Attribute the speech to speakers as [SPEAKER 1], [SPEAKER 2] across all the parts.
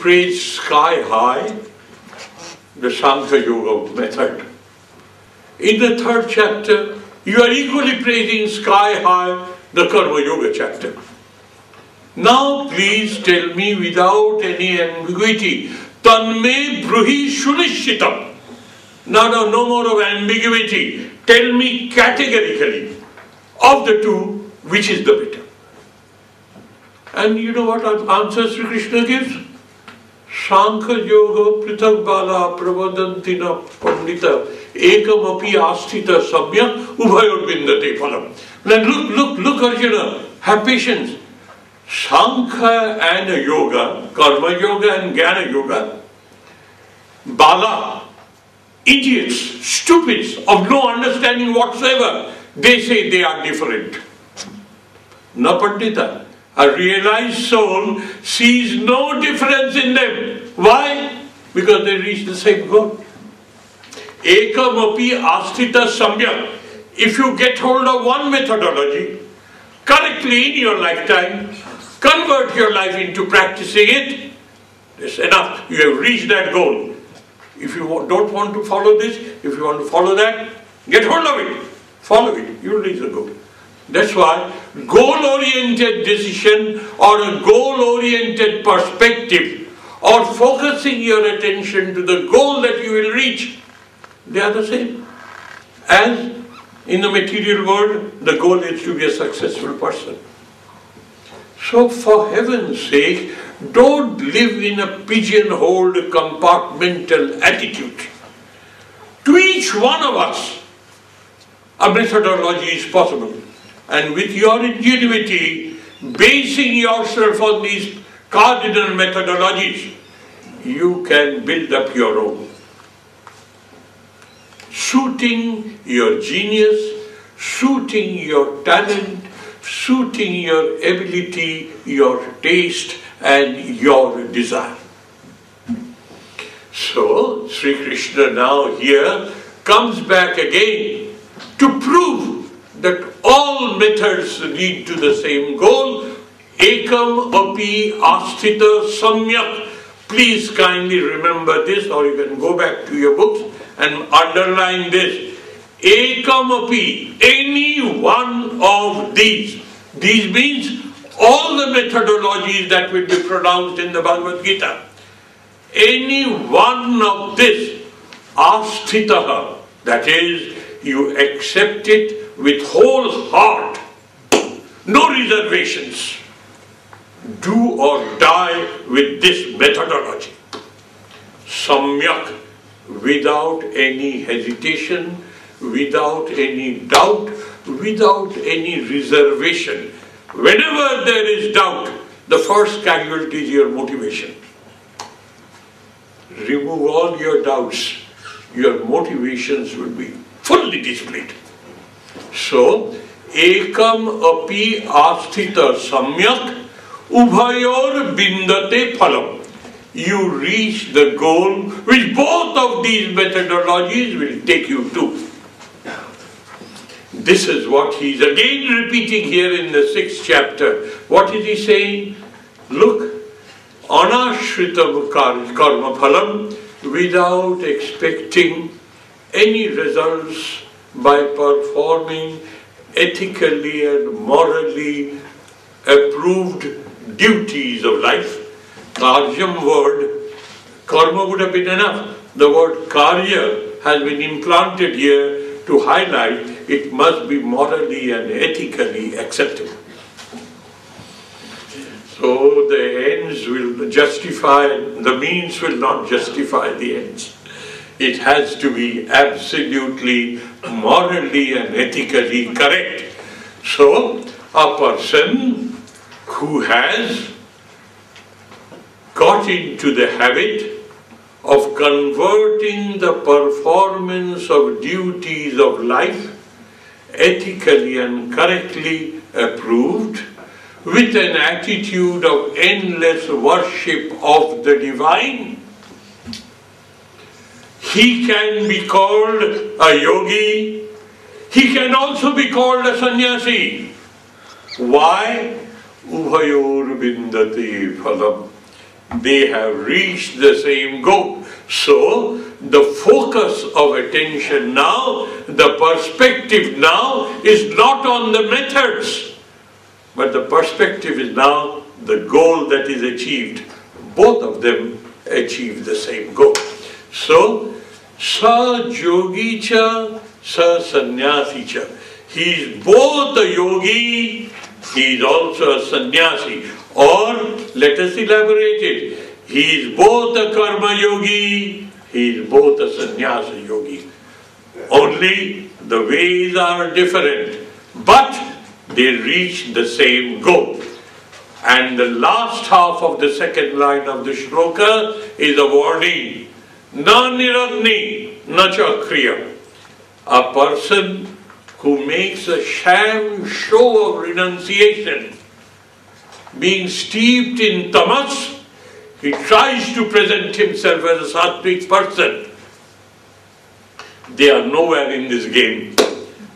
[SPEAKER 1] praised sky high the Sankhya Yoga method. In the third chapter, you are equally praising sky high the Karma Yoga chapter. Now please tell me without any ambiguity, Tanme Bruhi Shunishitam. No more of ambiguity. Tell me categorically, of the two, which is the better. And you know what answer Sri Krishna gives? Sankhya Yoga Prithak Bala Pravadantina Pandita Ekam Api Asthita Samyak Ubhayor Vindate Phalam. Now look Arjuna, have patience. Sankhya and Yoga, Karma Yoga and Jnana Yoga, Bala, idiots, stupids, of no understanding whatsoever, they say they are different. Na Pandita, a realized soul sees no difference in them. Why? Because they reach the same goal. Ekam api asthita samyak. If you get hold of one methodology correctly in your lifetime, convert your life into practicing it, that's enough. You have reached that goal. If you don't want to follow this, if you want to follow that, get hold of it. Follow it. You will reach the goal. That's why goal-oriented decision or a goal-oriented perspective or focusing your attention to the goal that you will reach, they are the same. As in the material world, the goal is to be a successful person. So for heaven's sake, don't live in a pigeonholed compartmental attitude. To each one of us, a methodology is possible. And with your ingenuity, basing yourself on these cardinal methodologies, you can build up your own. Suiting your genius, suiting your talent, suiting your ability, your taste and your desire. So, Sri Krishna now here comes back again to prove that all methods lead to the same goal. Ekam api asthita samyak. Please kindly remember this, or you can go back to your books and underline this. Ekam api, any one of these. These means all the methodologies that will be pronounced in the Bhagavad Gita. Any one of this, asthitaha, that is, you accept it with whole heart, no reservations. Do or die with this methodology. Samyak, without any hesitation, without any doubt, without any reservation. Whenever there is doubt, the first casualty is your motivation. Remove all your doubts, your motivations will be fully displayed. So, ekam api asthita samyak ubhayor bindate phalam. You reach the goal which both of these methodologies will take you to. This is what he is again repeating here in the 6th chapter. What is he saying? Look, anashritam karma phalam, without expecting any results, by performing ethically and morally approved duties of life. Karyam word, karma would have been enough. The word karya has been implanted here to highlight it must be morally and ethically acceptable. So the ends will justify, the means will not justify the ends. It has to be absolutely morally and ethically correct. So a person who has got into the habit of converting the performance of duties of life ethically and correctly approved with an attitude of endless worship of the divine, he can be called a yogi, he can also be called a sannyasi. Why? Ubhayor bindate phalam. they have reached the same goal. So, the focus of attention now, the perspective now is not on the methods, but the perspective is now the goal that is achieved. Both of them achieve the same goal. So, sa yogi cha, sa sannyasi cha. He is both a yogi, he is also a sannyasi. Or, let us elaborate it. He is both a karma yogi, he is both a sannyasa yogi. Only the ways are different, but they reach the same goal. And the last half of the second line of the shloka is a warning. Na niragni na chakriya. A person who makes a sham show of renunciation, being steeped in tamas, he tries to present himself as a sattvic person. They are nowhere in this game.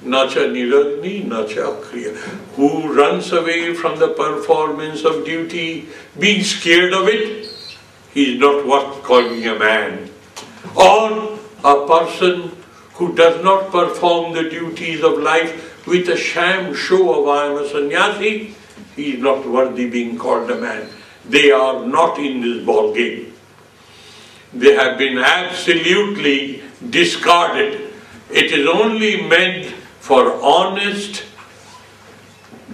[SPEAKER 1] Nacha niragni, nacha kriya. Who runs away from the performance of duty, being scared of it, he is not worth calling a man. Or a person who does not perform the duties of life with a sham show of I am a sannyasi, he is not worthy being called a man. They are not in this ball game. They have been absolutely discarded. It is only meant for honest,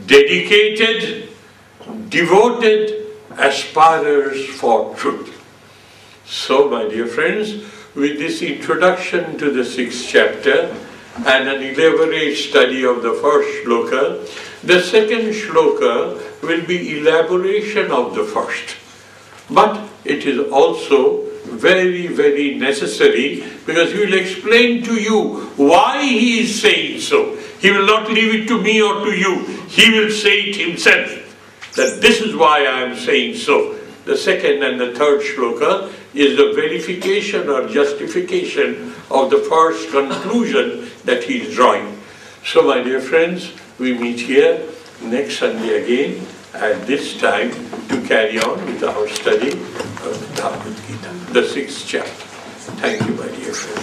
[SPEAKER 1] dedicated, devoted aspirers for truth. So, my dear friends, with this introduction to the 6th chapter and an elaborate study of the first shloka, the second shloka will be elaboration of the first. But it is also very, very necessary, because he will explain to you why he is saying so. He will not leave it to me or to you. He will say it himself, that this is why I am saying so. The second and the third shloka is the verification or justification of the first conclusion that he is drawing. So, my dear friends, we meet here next Sunday again at this time to carry on with our study of the Gita, the 6th chapter. Thank you, my dear friends.